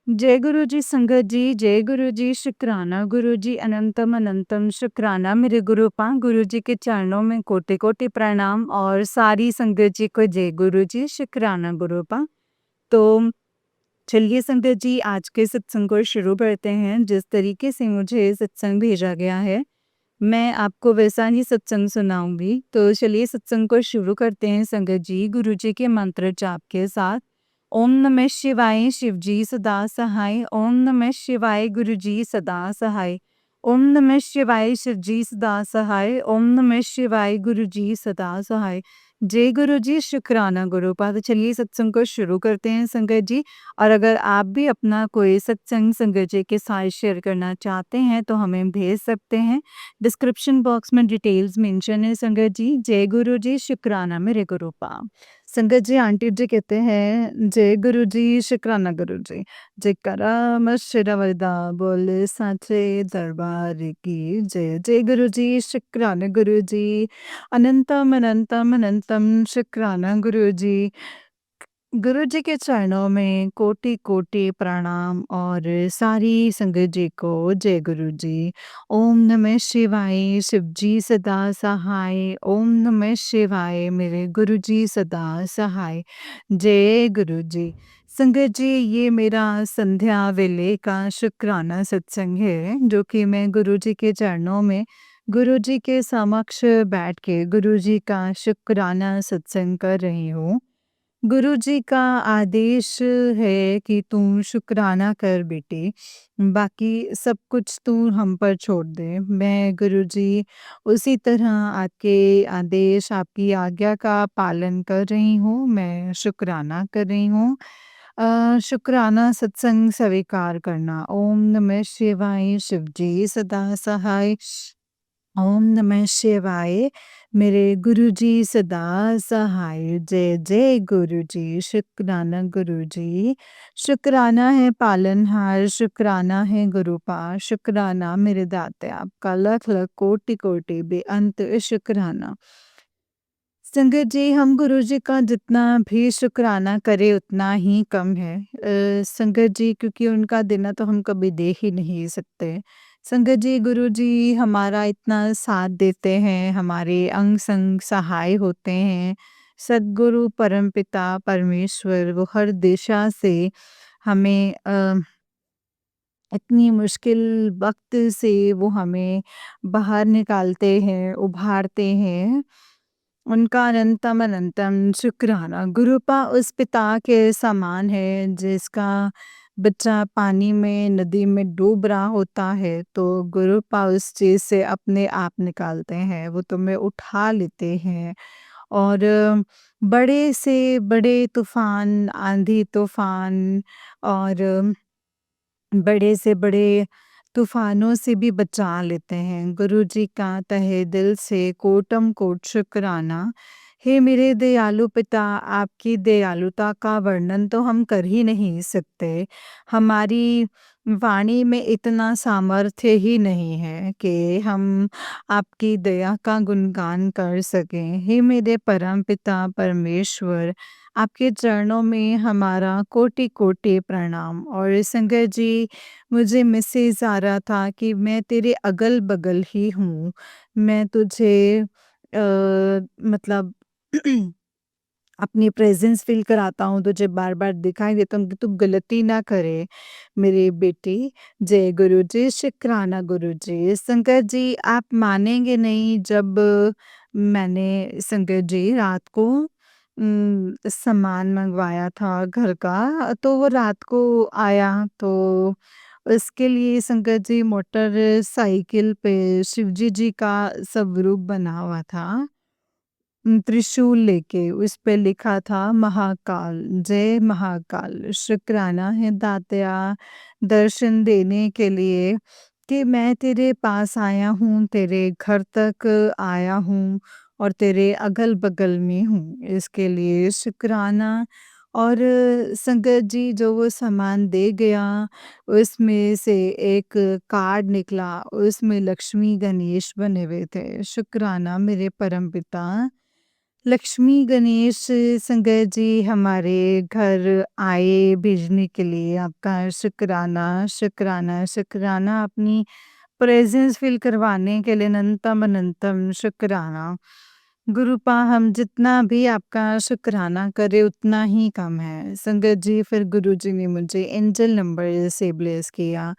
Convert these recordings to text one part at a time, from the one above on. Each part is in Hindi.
जय गुरु जी संगत जी, जय गुरु जी, शुक्राना गुरु जी, अनंतम अनंतम शुक्राना मेरे गुरुपा। गुरु जी के चरणों में कोटि कोटि प्रणाम और सारी संगत जी को जय गुरु जी, शुक्राना गुरुपा। तो चलिए संगत जी, आज के सत्संग को शुरू करते हैं। जिस तरीके से मुझे सत्संग भेजा गया है, मैं आपको वैसा ही सत्संग सुनाऊंगी। तो चलिए सत्संग को शुरू करते हैं संगत जी, गुरु जी के मंत्र जाप के साथ। ओम नमः शिवाय, शिव जी सदा सहाय। ओम नमः शिवाय, गुरु जी सदा सहाय। ओम नमः शिवाय, शिव जी सदा सहाय। ओम नमः शिवाय, गुरु जी सदा सहाय। जय गुरु जी, शुक्राना गुरुपा। तो चलिए सत्संग को शुरू करते हैं संगत जी। और अगर आप भी अपना कोई सत्संग संगत जी के साथ शेयर करना चाहते हैं तो हमें भेज सकते हैं। डिस्क्रिप्शन बॉक्स में डिटेल्स मेंशन है संगत जी। जय गुरु जी, शुक्राना मेरे गुरुपा। संगत जी, आंटी जी कहते हैं जय गुरु जी, शुक्राना गुरु जी। जयकारा मर्शिरवरदा बोले साचे दरबार की जय। जय गुरु जी, शुक्राना गुरु जी। अनंतम अनंतम अनंतम शुक्राना गुरु जी। गुरु जी के चरणों में कोटि कोटि प्रणाम और सारी संगत जी को जय गुरु जी। ओम नमः शिवाय, शिव जी सदा सहाय। ओम नमः शिवाय, मेरे गुरु जी सदा सहाय। जय गुरु जी। संगत जी, ये मेरा संध्या वेले का शुक्राना सत्संग है, जो कि मैं गुरु जी के चरणों में गुरु जी के समक्ष बैठ के गुरु जी का शुक्राना सत्संग कर रही हूँ। गुरुजी का आदेश है कि तू शुक्राना कर बेटे, बाकी सब कुछ तू हम पर छोड़ दे। मैं गुरुजी उसी तरह आपके आदेश, आपकी आज्ञा का पालन कर रही हूँ। मैं शुक्राना कर रही हूँ। शुक्राना सत्संग स्वीकार करना। ओम नमः शिवाय, शिव जी सदा सहाय। ओम नमः शिवाय, मेरे गुरुजी सदा सहाय। जय जय गुरुजी, शुक्राना गुरुजी। शुक्राना है पालनहार, शुक्राना है गुरुपा, शुक्राना मेरे दाते आपका लख लख कोटि कोटि बेअंत शुक्राना। संगत जी, हम गुरु जी का जितना भी शुक्राना करें उतना ही कम है। संगत जी, क्योंकि उनका देना तो हम कभी दे ही नहीं सकते। संगत जी, गुरु जी हमारा इतना साथ देते हैं, हमारे अंग संग सहाय होते हैं। सद्गुरु परमपिता परमेश्वर वो हर दिशा से हमें इतनी मुश्किल वक्त से वो हमें बाहर निकालते हैं, उभारते हैं। उनका अनंतम अनंतम शुक्राना। गुरुपा उस पिता के समान है जिसका बच्चा पानी में, नदी में डूब रहा होता है, तो गुरुपा उस चीज़ से अपने आप निकालते हैं। वो तुम्हें उठा लेते हैं और बड़े से बड़े तूफ़ान, आंधी-तूफ़ान और बड़े से बड़े तूफ़ानों से भी बचा लेते हैं। गुरुजी का तहे दिल से कोटम कोट शुक्राना। हे मेरे दयालु पिता, आपकी दयालुता का वर्णन तो हम कर ही नहीं सकते। हमारी वाणी में इतना सामर्थ्य ही नहीं है कि हम आपकी दया का गुणगान कर सकें। हे मेरे परमपिता परमेश्वर, आपके चरणों में हमारा कोटि-कोटि प्रणाम। और संगत जी, मुझे मैसेज आ रहा था कि मैं तेरे अगल-बगल ही हूँ। मैं तुझे मतलब अपनी प्रेज़ेंस फ़ील कराता हूँ, तुझे बार-बार दिखाई देता हूँ कि तू गलती ना करे मेरी बेटी। जय गुरु जी, शुक्राना गुरु जी। संगत जी, आप मानेंगे नहीं, जब मैंने संगत जी रात को सामान मँगवाया था घर का, तो वो रात को आया, तो उसके लिए संगत जी मोटरसाइकिल पे शिवजी जी का स्वरूप बना हुआ था। त्रिशूल लेके उस पे लिखा था महाकाल, जय महाकाल। शुक्राना है दातया दर्शन देने के लिए कि मैं तेरे पास आया हूँ, तेरे घर तक आया हूँ और तेरे अगल-बगल में हूँ। इसके लिए शुक्राना। और संगत जी, जो वो सामान दे गया, उसमें से एक कार्ड निकला, उसमें लक्ष्मी गणेश बने हुए थे। शुक्राना मेरे परमपिता। लक्ष्मी गणेश संगत जी हमारे घर आए भेजने के लिए आपका शुक्राना, शुक्राना, शुक्राना अपनी प्रेज़ेंस फ़ील करवाने के लिए अनंतम अनंतम शुक्राना। गुरुपा हम जितना भी आपका शुक्राना करें उतना ही कम है। संगत जी फिर गुरुजी ने मुझे एंजल नंबर से ब्लेस किया।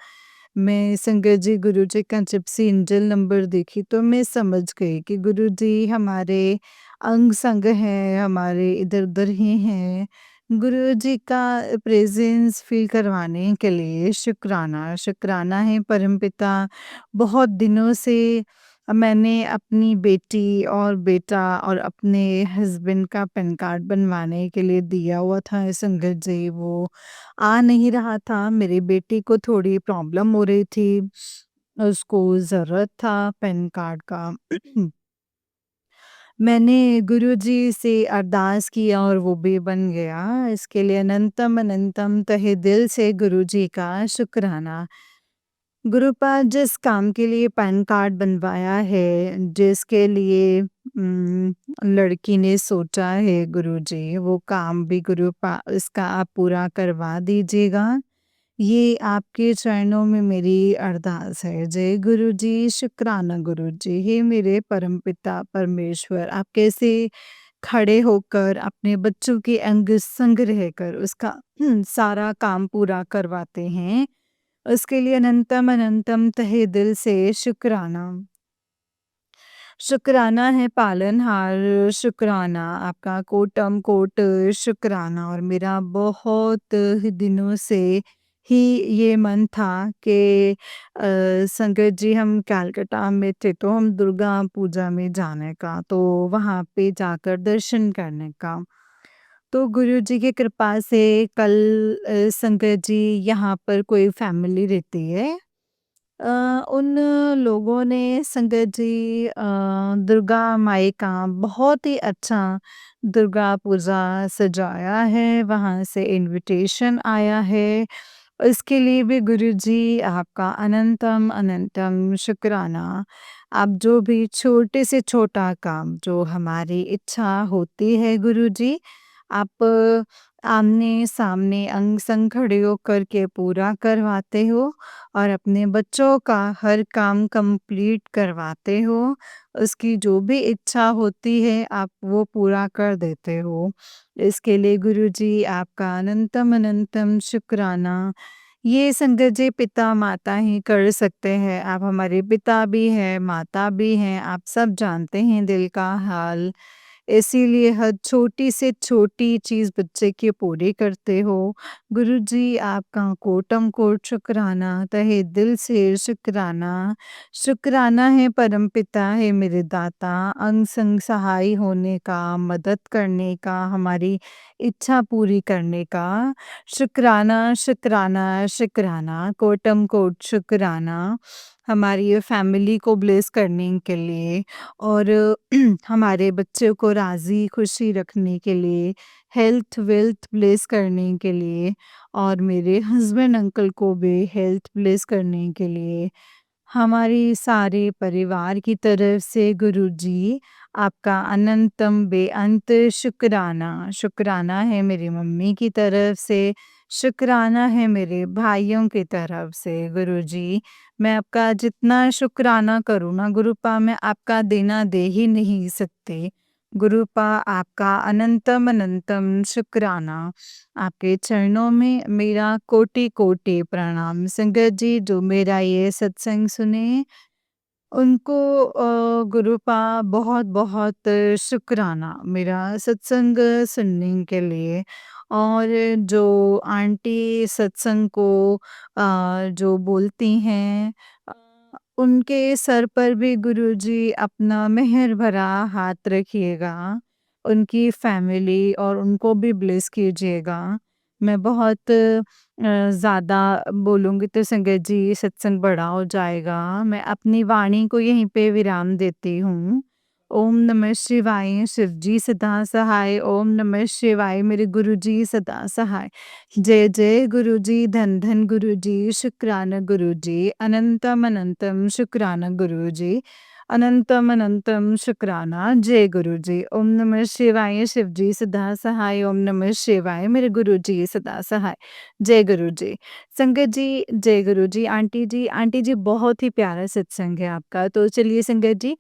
मैं संगत जी गुरुजी का जब से एंजल नंबर देखी तो मैं समझ गई कि गुरुजी हमारे अंग-संग हैं, हमारे इधर-उधर ही हैं। गुरुजी का प्रेज़ेंस फ़ील करवाने के लिए शुक्राना, शुक्राना है परमपिता। बहुत दिनों से मैंने अपनी बेटी और बेटा और अपने हस्बैंड का पैन कार्ड बनवाने के लिए दिया हुआ था संगत जी, वो आ नहीं रहा था। मेरी बेटी को थोड़ी प्रॉब्लम हो रही थी, उसको ज़रूरत था पैन कार्ड का। मैंने गुरुजी से अरदास किया और वो भी बन गया। इसके लिए अनंतम अनंतम तहे दिल से गुरुजी का शुक्राना। गुरुपाद जिस काम के लिए पैन कार्ड बनवाया है, जिसके लिए लड़की ने सोचा है गुरुजी, वो काम भी गुरुपा इसका आप पूरा करवा दीजिएगा। ये आपके चरणों में मेरी अरदास है। जय गुरुजी, शुक्राना गुरुजी। हे मेरे परमपिता परमेश्वर, आप कैसे खड़े होकर अपने बच्चों के अंग संग रहकर उसका सारा काम पूरा करवाते हैं, उसके लिए अनंतम अनंतम तहे दिल से शुक्राना। शुक्राना है पालनहार, शुक्राना आपका कोटम कोट शुक्राना। और मेरा बहुत ही दिनों से ही ये मन था कि संगत जी हम कलकत्ता में थे तो हम दुर्गा पूजा में जाने का, तो वहाँ पे जाकर दर्शन करने का। तो गुरुजी की कृपा से कल संगत जी यहाँ पर कोई फैमिली रहती है। उन लोगों ने संगत जी दुर्गा माई का बहुत ही अच्छा दुर्गा पूजा सजाया है, वहाँ से इनविटेशन आया है। इसके लिए भी गुरुजी आपका अनंतम अनंतम शुक्राना। आप जो भी छोटे से छोटा काम जो हमारी इच्छा होती है गुरुजी, आप आमने-सामने अंग-संग खड़े होकर के पूरा करवाते हो और अपने बच्चों का हर काम कंप्लीट करवाते हो। उसकी जो भी इच्छा होती है आप वो पूरा कर देते हो। इसके लिए गुरुजी आपका अनंतम अनंतम शुक्राना। ये संगत जी पिता-माता ही कर सकते हैं। आप हमारे पिता भी हैं, माता भी हैं, आप सब जानते हैं दिल का हाल। इसीलिए हर छोटी से छोटी चीज़ बच्चे की पूरी करते हो। गुरुजी आपका कोटम-कोट शुक्राना, तहे दिल से शुक्राना। शुक्राना है परमपिता है मेरे दाता, अंग-संग सहाय होने का, मदद करने का, हमारी इच्छा पूरी करने का। शुक्राना, शुक्राना, शुक्राना, कोटम-कोट शुक्राना। हमारी ये फैमिली को ब्लेस करने के लिए और हमारे बच्चों को राज़ी खुशी रखने के लिए, हेल्थ वेल्थ ब्लेस करने के लिए और मेरे हस्बैंड अंकल को भी हेल्थ ब्लेस करने के लिए, हमारी सारे परिवार की तरफ से गुरुजी आपका अनंतम बेअंत शुक्राना। शुक्राना है मेरी मम्मी की तरफ से, शुक्राना है मेरे भाइयों की तरफ से गुरुजी। मैं आपका जितना शुक्राना करूँ ना गुरुपा, मैं आपका देना दे ही नहीं सकती। गुरुपा आपका अनंतम अनंतम शुक्राना। आपके चरणों में मेरा कोटि-कोटि प्रणाम। संगत जी जो मेरा ये सत्संग सुने, उनको गुरुपा बहुत-बहुत शुक्राना मेरा सत्संग सुनने के लिए। और जो आंटी सत्संग को जो बोलती हैं, अ, उनके सर पर भी गुरुजी अपना मेहर भरा हाथ रखिएगा। उनकी फैमिली और उनको भी ब्लेस कीजिएगा। मैं बहुत ज़्यादा बोलूँगी तो संगत जी सत्संग बड़ा हो जाएगा। मैं अपनी वाणी को यहीं पे विराम देती हूँ। ओम नमः शिवाय, शिव जी सदा सहाय। ओम नमः शिवाय, मेरे गुरुजी सदा सहाय। जय जय गुरुजी, धन धन गुरुजी, शुक्राना गुरुजी, अनंतम अनंतम शुक्राना गुरुजी। अनंतम अनंतम शुक्राना। जय गुरु जी। ओम नमः शिवाय। शिव जी सदा सहाय। ओम नमः शिवाय। मेरे गुरु जी सदा सहाय। जय गुरु जी। संगत जी, जय गुरु जी। आंटी जी बहुत ही प्यारा सत्संग है आपका। तो चलिए संगत जी,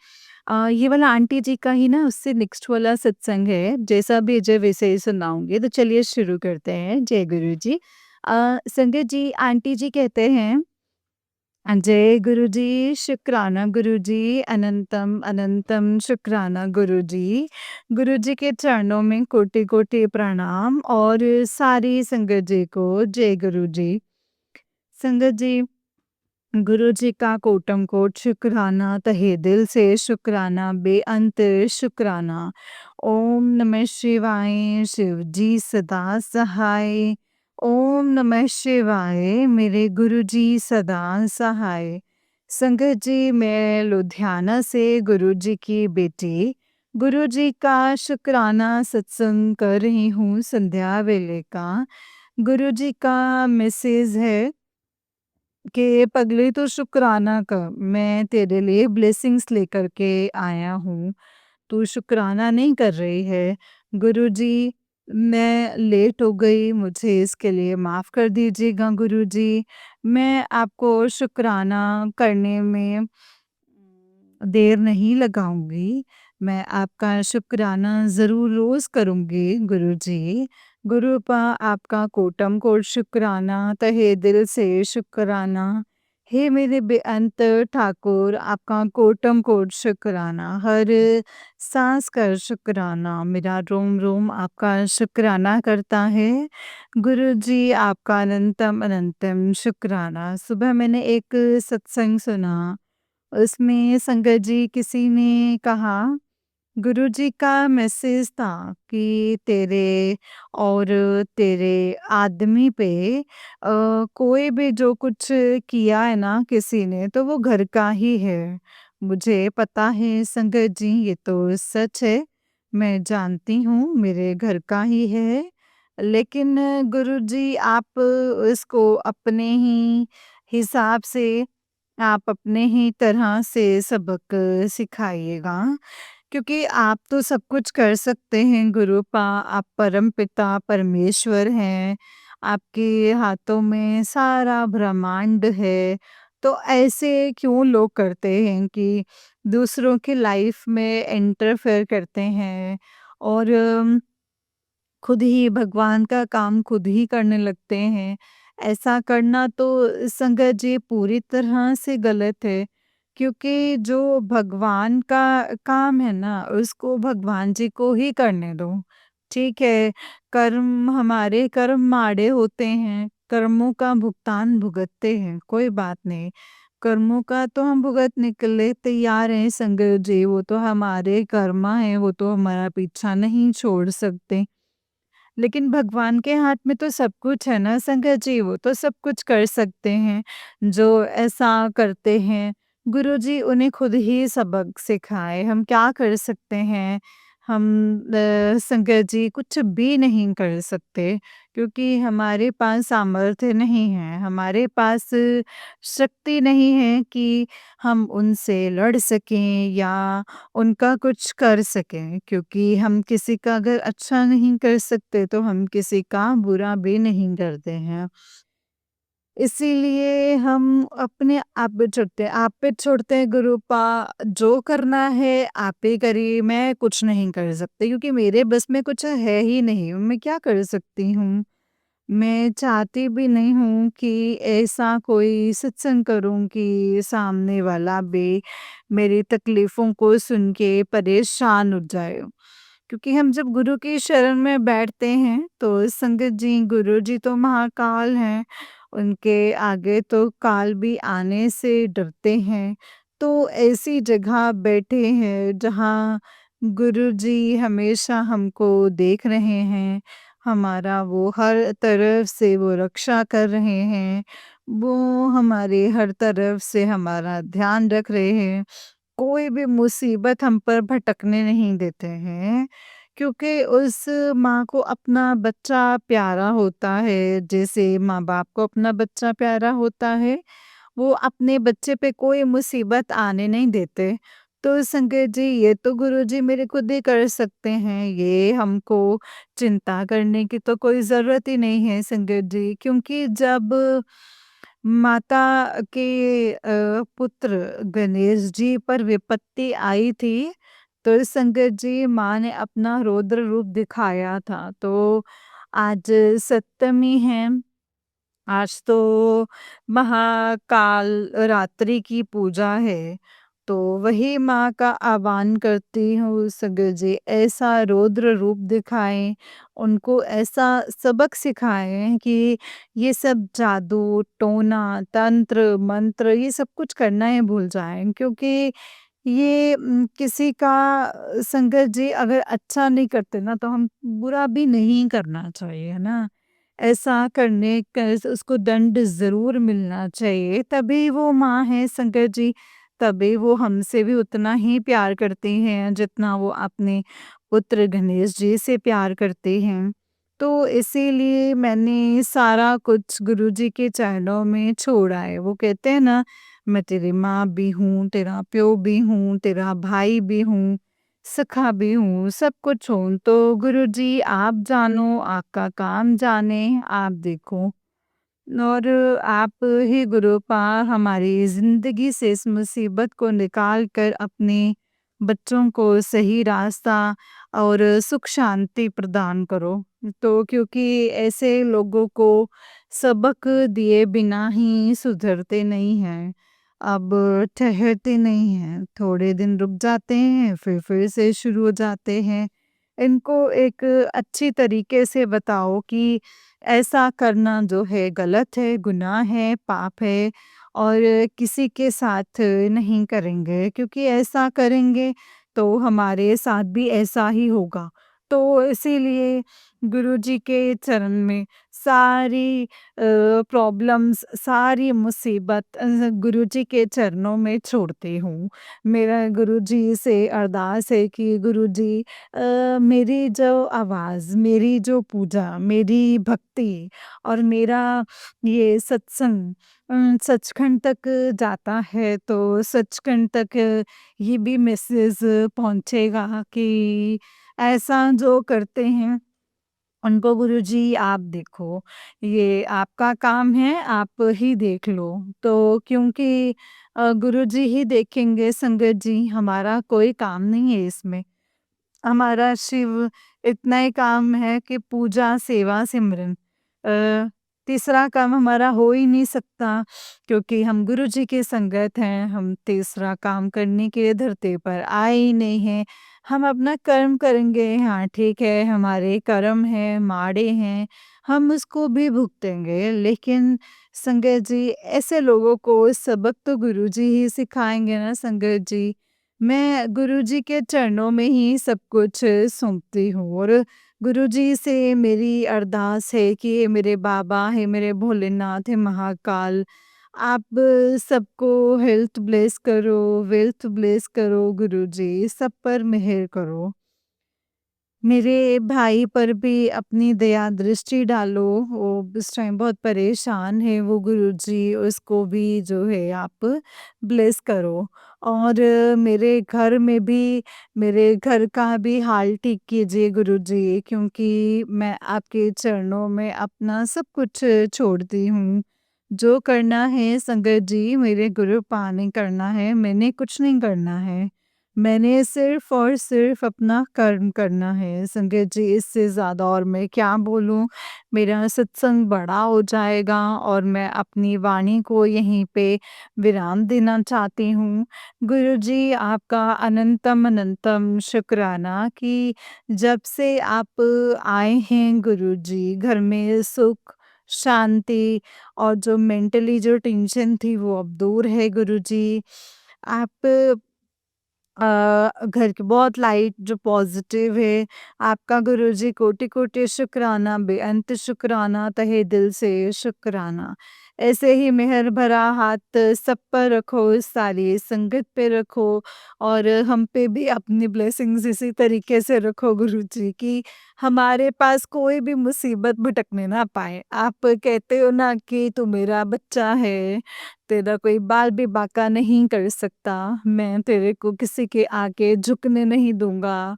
ये वाला आंटी जी का ही ना उससे नेक्स्ट वाला सत्संग है, जैसा भी जय वैसे ही सुनाऊंगी। तो चलिए शुरू करते हैं। जय गुरु जी। संगत जी, आंटी जी कहते हैं, जय गुरु जी, शुक्राना गुरु जी, अनंतम अनंतम शुक्राना गुरु जी। गुरु जी के चरणों में कोटि-कोटि प्रणाम और सारी संगत जी को जय गुरु जी। संगत जी, गुरु जी का कोटम कोट शुक्राना, तहे दिल से शुक्राना, बेअंत शुक्राना। ओम नमः शिवाय। शिव जी सदा सहाय। ओम नमः शिवाय। मेरे गुरु जी सदा सहाय। संगत जी, मैं लुधियाना से गुरु जी की बेटी गुरु जी का शुक्राना सत्संग कर रही हूँ संध्या वेले का। गुरु जी का मैसेज है कि पगले तो शुक्राना कर, मैं तेरे लिए ब्लेसिंग्स लेकर के आया हूँ, तू शुक्राना नहीं कर रही है। गुरुजी, मैं लेट हो गई, मुझे इसके लिए माफ़ कर दीजिएगा गुरुजी। मैं आपको शुक्राना करने में देर नहीं लगाऊँगी। मैं आपका शुक्राना ज़रूर रोज़ करूँगी गुरुजी। गुरुपा आपका कोटि-कोटि शुक्राना, तहे दिल से शुक्राना। हे मेरे बेअंत ठाकुर, आपका कोटि-कोटि शुक्राना। हर साँस का शुक्राना, मेरा रोम-रोम आपका शुक्राना करता है। गुरुजी, आपका अनंतम अनंतम शुक्राना। सुबह मैंने एक सत्संग सुना, उसमें संगत जी किसी ने कहा, गुरुजी का मैसेज था कि तेरे और तेरे आदमी पे कोई भी जो कुछ किया है ना किसी ने, तो वो घर का ही है। मुझे पता है संगत जी, ये तो सच है, मैं जानती हूँ मेरे घर का ही है। लेकिन गुरुजी, आप इसको अपने ही हिसाब से, आप अपने ही तरह से सबक सिखाइएगा, क्योंकि आप तो सब कुछ कर सकते हैं गुरुपा, आप परमपिता परमेश्वर हैं, आपके हाथों में सारा ब्रह्मांड है। तो ऐसे क्यों लोग करते हैं कि दूसरों की लाइफ में इंटरफेयर करते हैं और खुद ही भगवान का काम खुद ही करने लगते हैं। ऐसा करना तो संगत जी पूरी तरह से गलत है, क्योंकि जो भगवान का काम है ना, उसको भगवान जी को ही करने दो। ठीक है, कर्म हमारे कर्म माड़े होते हैं, कर्मों का भुगतान भुगतते हैं, कोई बात नहीं। कर्मों का तो हम भुगतने के लिए तैयार हैं संगत जी, वो तो हमारे कर्मा हैं, वो तो हमारा पीछा नहीं छोड़ सकते। लेकिन भगवान के हाथ में तो सब कुछ है ना संगत जी, वो तो सब कुछ कर सकते हैं। जो ऐसा करते हैं, गुरुजी उन्हें खुद ही सबक सिखाए, हम क्या कर सकते हैं? हम संगत जी कुछ भी नहीं कर सकते, क्योंकि हमारे पास सामर्थ्य नहीं है, हमारे पास शक्ति नहीं है कि हम उनसे लड़ सकें या उनका कुछ कर सकें, क्योंकि हम किसी का अगर अच्छा नहीं कर सकते तो हम किसी का बुरा भी नहीं करते हैं। इसीलिए हम अपने आप पे छोड़ते हैं गुरुपा, जो करना है आप ही करिए, मैं कुछ नहीं कर सकती, क्योंकि मेरे बस में कुछ है ही नहीं, मैं क्या कर सकती हूँ? मैं चाहती भी नहीं हूँ कि ऐसा कोई सत्संग करूँ कि सामने वाला भी मेरी तकलीफ़ों को सुन के परेशान हो जाए। क्योंकि हम जब गुरु की शरण में बैठते हैं, तो संगत जी, गुरु जी तो महाकाल हैं, उनके आगे तो काल भी आने से डरते हैं। तो ऐसी जगह बैठे हैं जहाँ गुरु जी हमेशा हमको देख रहे हैं, हमारा वो हर तरफ से वो रक्षा कर रहे हैं, वो हमारे हर तरफ से हमारा ध्यान रख रहे हैं, कोई भी मुसीबत हम पर भटकने नहीं देते हैं, क्योंकि उस माँ को अपना बच्चा प्यारा होता है, जैसे माँ-बाप को अपना बच्चा प्यारा होता है, वो अपने बच्चे पे कोई मुसीबत आने नहीं देते। तो संगत जी, ये तो गुरुजी मेरे खुद ही कर सकते हैं, ये हमको चिंता करने की तो कोई ज़रूरत ही नहीं है संगत जी, क्योंकि जब माता के पुत्र गणेश जी पर विपत्ति आई थी, तो संगत जी माँ ने अपना रौद्र रूप दिखाया था। तो आज सप्तमी है, आज तो महाकाल रात्रि की पूजा है, तो वही माँ का आह्वान करती हूँ सगर जी ऐसा रौद्र रूप दिखाएँ, उनको ऐसा सबक सिखाएँ कि ये सब जादू, टोना, तंत्र, मंत्र ये सब कुछ करना ही भूल जाएँ, क्योंकि ये किसी का संगत जी अगर अच्छा नहीं करते ना तो हम बुरा भी नहीं करना चाहिए, है ना? ऐसा करने का उसको दंड ज़रूर मिलना चाहिए, तभी वो माँ है संगत जी, तभी वो हमसे भी उतना ही प्यार करती हैं जितना वो अपने पुत्र गणेश जी से प्यार करते हैं। तो इसीलिए मैंने सारा कुछ गुरुजी के चरणों में छोड़ा है। वो कहते हैं ना, मैं तेरी माँ भी हूँ, तेरा प्यो भी हूँ, तेरा भाई भी हूँ, सखा भी हूँ, सब कुछ हूँ। तो गुरुजी आप जानो, आपका काम जाने, आप देखो। और आप ही गुरु पार हमारी ज़िंदगी से इस मुसीबत को निकाल कर अपने बच्चों को सही रास्ता और सुख शांति प्रदान करो। तो क्योंकि ऐसे लोगों को सबक दिए बिना ही सुधरते नहीं हैं। अब ठहरते नहीं हैं, थोड़े दिन रुक जाते हैं, फिर से शुरू हो जाते हैं। इनको एक अच्छी तरीके से बताओ कि ऐसा करना जो है गलत है, गुनाह है, पाप है और किसी के साथ नहीं करेंगे, क्योंकि ऐसा करेंगे तो हमारे साथ भी ऐसा ही होगा। तो इसीलिए गुरुजी के चरण में सारी प्रॉब्लम्स, सारी मुसीबत गुरुजी के चरणों में छोड़ती हूँ। मेरा गुरुजी से अरदास है कि गुरुजी मेरी जो आवाज़, मेरी जो पूजा, मेरी भक्ति और मेरा ये सत्संग सचखंड तक जाता है, तो सचखंड तक ये भी मैसेज पहुँचेगा कि ऐसा जो करते हैं उनको गुरुजी आप देखो, ये आपका काम है, आप ही देख लो। तो क्योंकि गुरुजी ही देखेंगे संगत जी, हमारा कोई काम नहीं है इसमें। हमारा शिव इतना ही काम है कि पूजा, सेवा, सिमरन। अ, तीसरा काम हमारा हो ही नहीं सकता, क्योंकि हम गुरु जी की संगत हैं, हम तीसरा काम करने के लिए धरती पर आए ही नहीं हैं। हम अपना कर्म करेंगे, हाँ ठीक है, हमारे कर्म हैं, माड़े हैं, हम उसको भी भुगतेंगे, लेकिन संगत जी ऐसे लोगों को सबक तो गुरु जी ही सिखाएँगे ना संगत जी। मैं गुरुजी के चरणों में ही सब कुछ सौंपती हूँ और गुरुजी से मेरी अरदास है कि हे मेरे बाबा, हे मेरे भोलेनाथ, हे महाकाल, आप सबको हेल्थ ब्लेस करो, वेल्थ ब्लेस करो गुरुजी, सब पर मेहर करो। मेरे भाई पर भी अपनी दया दृष्टि डालो, वो इस टाइम बहुत परेशान है वो गुरुजी, उसको भी जो है आप ब्लेस करो। और मेरे घर में भी, मेरे घर का भी हाल ठीक कीजिए गुरुजी, क्योंकि मैं आपके चरणों में अपना सब कुछ छोड़ती हूँ। जो करना है संगत जी मेरे गुरु पाने करना है, मैंने कुछ नहीं करना है। मैंने सिर्फ़ और सिर्फ़ अपना कर्म करना है संगत जी, इससे ज़्यादा और मैं क्या बोलूँ? मेरा सत्संग बड़ा हो जाएगा और मैं अपनी वाणी को यहीं पे विराम देना चाहती हूँ। गुरुजी आपका अनंतम अनंतम शुक्राना कि जब से आप आए हैं गुरुजी, घर में सुख, शांति और जो मेंटली जो टेंशन थी वो अब दूर है गुरुजी। आप घर की बहुत लाइट जो पॉज़िटिव है, आपका गुरुजी कोटि-कोटि शुक्राना, बेअंत शुक्राना, तहे दिल से शुक्राना। ऐसे ही मेहर भरा हाथ सब पर रखो, इस सारी संगत पे रखो और हम पे भी अपनी ब्लेसिंग्स इसी तरीके से रखो गुरुजी कि हमारे पास कोई भी मुसीबत भटकने ना पाए। आप कहते हो ना कि तू मेरा बच्चा है, तेरा कोई बाल भी बांका नहीं कर सकता, मैं तेरे को किसी के आगे झुकने नहीं दूँगा,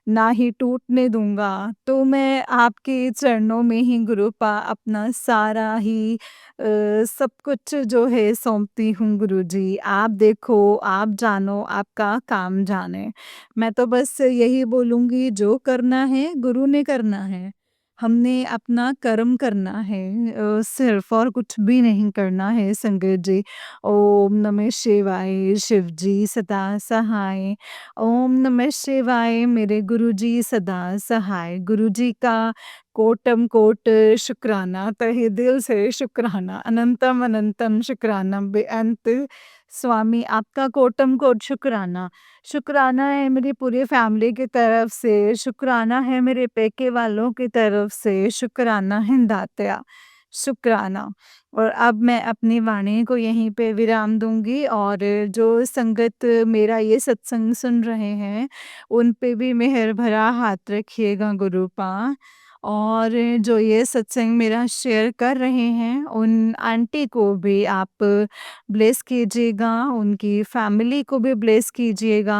ना ही टूटने दूँगा। तो मैं आपके चरणों में ही गुरुपा अपना सारा ही सब कुछ जो है सौंपती हूँ गुरुजी। आप देखो, आप जानो, आपका काम जाने। मैं तो बस यही बोलूँगी जो करना है गुरु ने करना है। हमने अपना कर्म करना है सिर्फ़ और कुछ भी नहीं करना है संगत जी। ओम नमः शिवाय, शिव जी सदा सहाय। ओम नमः शिवाय मेरे गुरुजी सदा सहाय। गुरुजी का कोटि शुक्राना, तहे दिल से शुक्राना, अनंतम अनंतम शुक्राना बेअंत स्वामी आपका कोटि शुक्राना। शुक्राना है मेरी पूरी फैमिली की तरफ से, शुक्राना है मेरे पेके वालों की तरफ से, शुक्राना है दात्या, शुक्राना। और अब मैं अपनी वाणी को यहीं पे विराम दूँगी और जो संगत मेरा ये सत्संग सुन रहे हैं, उन पे भी मेहर भरा हाथ रखिएगा गुरुपा। और जो ये सत्संग मेरा शेयर कर रहे हैं, उन आंटी को भी आप ब्लेस कीजिएगा, उनकी फैमिली को भी ब्लेस कीजिएगा।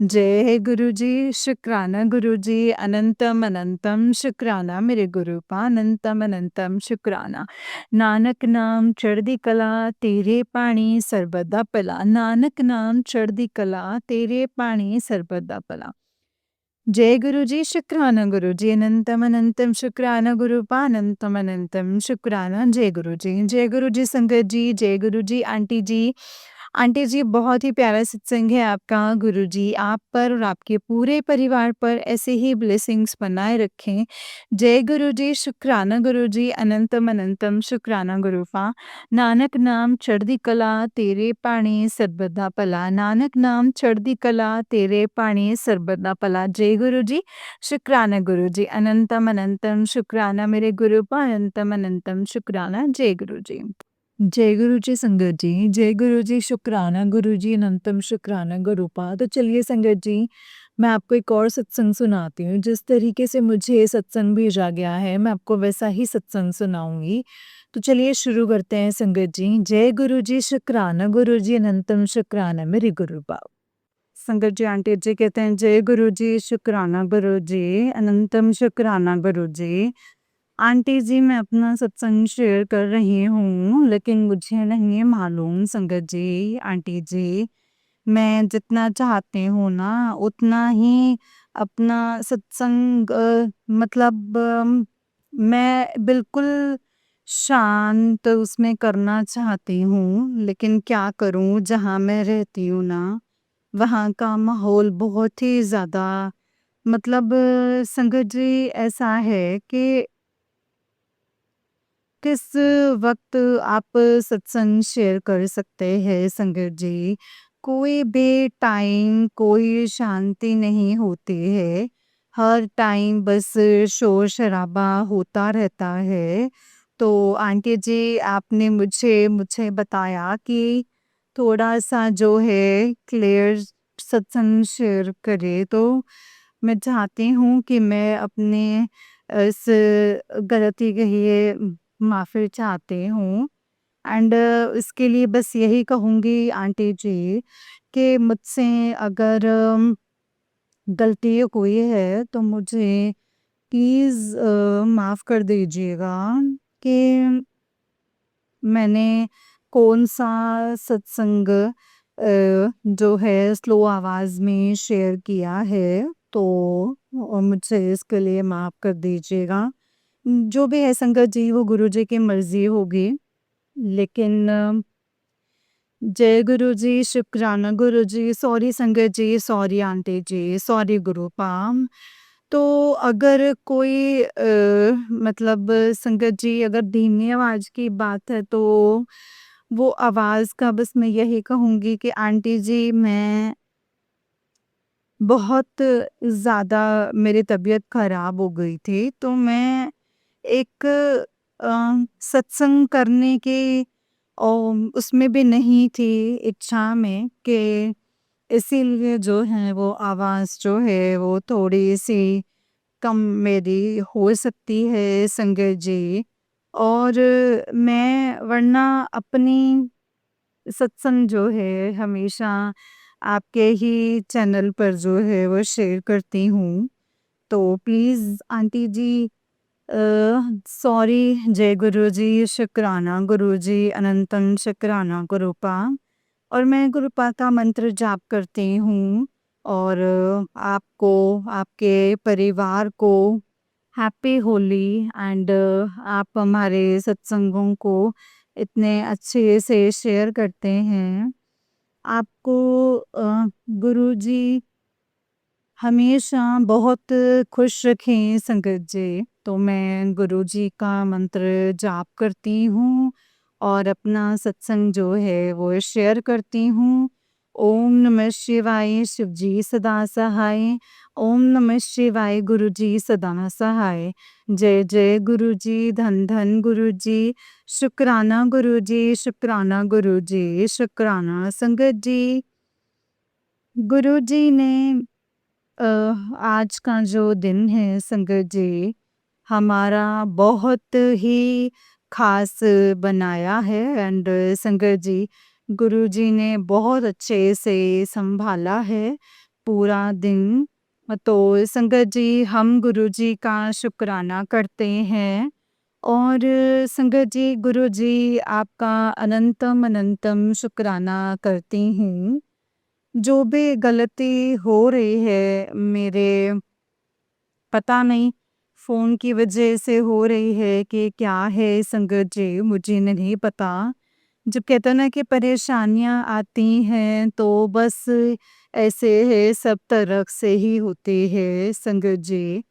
जय गुरुजी, शुक्राना गुरुजी, अनंतम अनंतम शुक्राना मेरे गुरुपा, अनंतम अनंतम शुक्राना। नानक नाम चढ़दी कला, तेरे पाणी सर्बदा भला। नानक नाम चढ़दी कला, तेरे पाणी सर्बदा भला। जय गुरुजी, शुक्राना गुरुजी, अनंतम अनंतम शुक्राना गुरुपा, अनंतम अनंतम शुक्राना। जय गुरुजी संगत जी, जय गुरुजी आंटी जी। आंटी जी बहुत ही प्यारा सत्संग है आपका। गुरुजी आप पर और आपके पूरे परिवार पर ऐसे ही ब्लेसिंग्स बनाए रखें। जय गुरुजी, शुक्राना गुरुजी, अनंतम अनंतम शुक्राना गुरुपा। नानक नाम चढ़दी कला, तेरे पाणी सर्बदा भला। नानक नाम चढ़दी कला, तेरे पाणी सर्बदा भला। जय गुरुजी, शुक्राना गुरुजी, अनंतम अनंतम शुक्राना मेरे गुरुपा, अनंतम अनंतम शुक्राना। जय गुरुजी। जय गुरुजी संगत जी, जय गुरुजी, शुक्राना गुरुजी, अनंतम शुक्राना गुरुपा। तो चलिए संगत जी, मैं आपको एक और सत्संग सुनाती हूँ। जिस तरीके से मुझे सत्संग भेजा गया है, मैं आपको वैसा ही सत्संग सुनाऊँगी। तो चलिए शुरू करते हैं संगत जी। जय गुरुजी, शुक्राना गुरुजी, अनंतम शुक्राना मेरे गुरुपा। संगत जी आंटी जी कहते हैं जय गुरुजी, शुक्राना गुरुजी, अनंतम शुक्राना गुरुजी। आंटी जी मैं अपना सत्संग शेयर कर रही हूँ, लेकिन मुझे नहीं मालूम संगत जी, आंटी जी, मैं जितना चाहती हूँ ना, उतना ही अपना सत्संग मतलब मैं बिल्कुल शांत उसमें करना चाहती हूँ, लेकिन क्या करूँ जहाँ मैं रहती हूँ ना, वहाँ का माहौल बहुत ही ज़्यादा मतलब संगत जी ऐसा है कि किस वक़्त आप सत्संग शेयर कर सकते हैं संगत जी? कोई भी टाइम कोई शांति नहीं होती है। हर टाइम बस शोर-शराबा होता रहता है। तो आंटी जी आपने मुझे मुझे बताया कि थोड़ा-सा जो है क्लियर सत्संग शेयर करें, तो मैं चाहती हूँ कि मैं अपने इस गलती के लिए माफ़ी चाहती हूँ। एंड इसके लिए बस यही कहूँगी आंटी जी कि मुझसे अगर गलती हुई है तो मुझे प्लीज़ माफ़ कर दीजिएगा कि मैंने कौन-सा सत्संग जो है स्लो आवाज़ में शेयर किया है, तो मुझे इसके लिए माफ़ कर दीजिएगा। जो भी है संगत जी वो गुरुजी की मर्ज़ी होगी। लेकिन जय गुरुजी, शुक्राना गुरुजी, सॉरी संगत जी, सॉरी आंटी जी, सॉरी गुरुपा। तो अगर कोई मतलब संगत जी अगर धीमी आवाज़ की बात है तो वो आवाज़ का बस मैं यही कहूँगी कि आंटी जी मैं बहुत ज़्यादा मेरी तबीयत ख़राब हो गई थी, तो मैं एक सत्संग करने के उसमें भी नहीं थी इच्छा में कि इसीलिए जो है वो आवाज़ जो है वो थोड़ी-सी कम मेरी हो सकती है संगत जी। और मैं वरना अपनी सत्संग जो है हमेशा आपके ही चैनल पर जो है वो शेयर करती हूँ। तो प्लीज़ आंटी जी, सॉरी, जय गुरु जी, शुक्राना गुरु जी, अनंतम शुक्राना गुरुपा। और मैं गुरुपा का मंत्र जाप करती हूँ और आपको, आपके परिवार को हैप्पी होली। एंड आप हमारे सत्संगों को इतने अच्छे से शेयर करते हैं। आपको गुरुजी हमेशा बहुत खुश रखें संगत जी। तो मैं गुरुजी का मंत्र जाप करती हूँ और अपना सत्संग जो है वो शेयर करती हूँ। ओम नमः शिवाय, शिव जी सदा सहाय। ओम नमः शिवाय, गुरु जी सदा सहाय। जय जय गुरु जी, धन धन गुरु जी, शुक्राना गुरु जी, शुक्राना गुरु जी, शुक्राना संगत जी। गुरु जी ने अ, आज का जो दिन है संगत जी, हमारा बहुत ही खास बनाया है। एंड संगत जी, गुरु जी ने बहुत अच्छे से संभाला है पूरा दिन। तो संगत जी, हम गुरु जी का शुक्राना करते हैं। और संगत जी, गुरु जी आपका अनंतम अनंतम शुक्राना करती हूँ। जो भी गलती हो रही है मेरे, पता नहीं फ़ोन की वजह से हो रही है कि क्या है संगत जी, मुझे नहीं पता। जब कहते हैं ना कि परेशानियाँ आती हैं तो बस ऐसे है, सब तरफ से ही होती है संगत जी।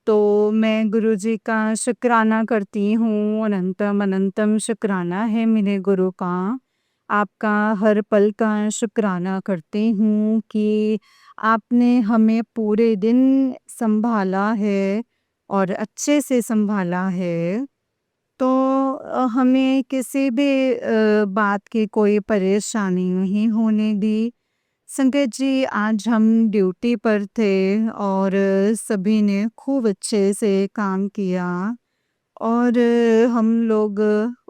तो मैं गुरु जी का शुक्राना करती हूँ, अनंतम अनंतम शुक्राना है मेरे गुरु का। आपका हर पल का शुक्राना करती हूँ कि आपने हमें पूरे दिन सँभाला है और अच्छे से सँभाला है। तो हमें किसी भी बात की कोई परेशानी नहीं होने दी। संगत जी, आज हम ड्यूटी पर थे और सभी ने खूब अच्छे से काम किया। और हम लोग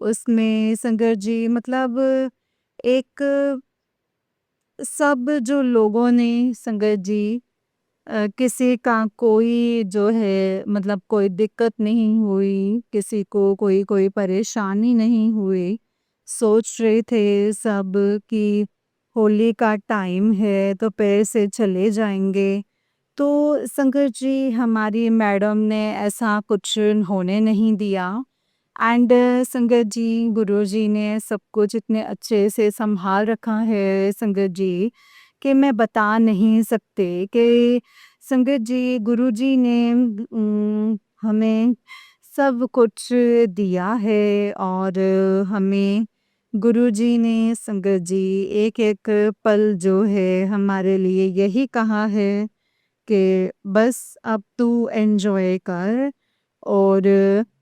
उसमें संगत जी, मतलब एक सब जो लोगों ने संगत जी, किसी का कोई जो है मतलब कोई दिक्कत नहीं हुई, किसी को कोई परेशानी नहीं हुई। सोच रहे थे सब कि होली का टाइम है तो पैसे चले जाएँगे। तो संगत जी, हमारी मैडम ने ऐसा कुछ होने नहीं दिया। एंड संगत जी, गुरुजी ने सब कुछ इतने अच्छे से संभाल रखा है संगत जी, कि मैं बता नहीं सकते कि संगत जी, गुरुजी ने हमें सब कुछ दिया है। और हमें गुरुजी ने संगत जी एक-एक पल जो है हमारे लिए यही कहा है कि बस अब तू एन्जॉय कर। और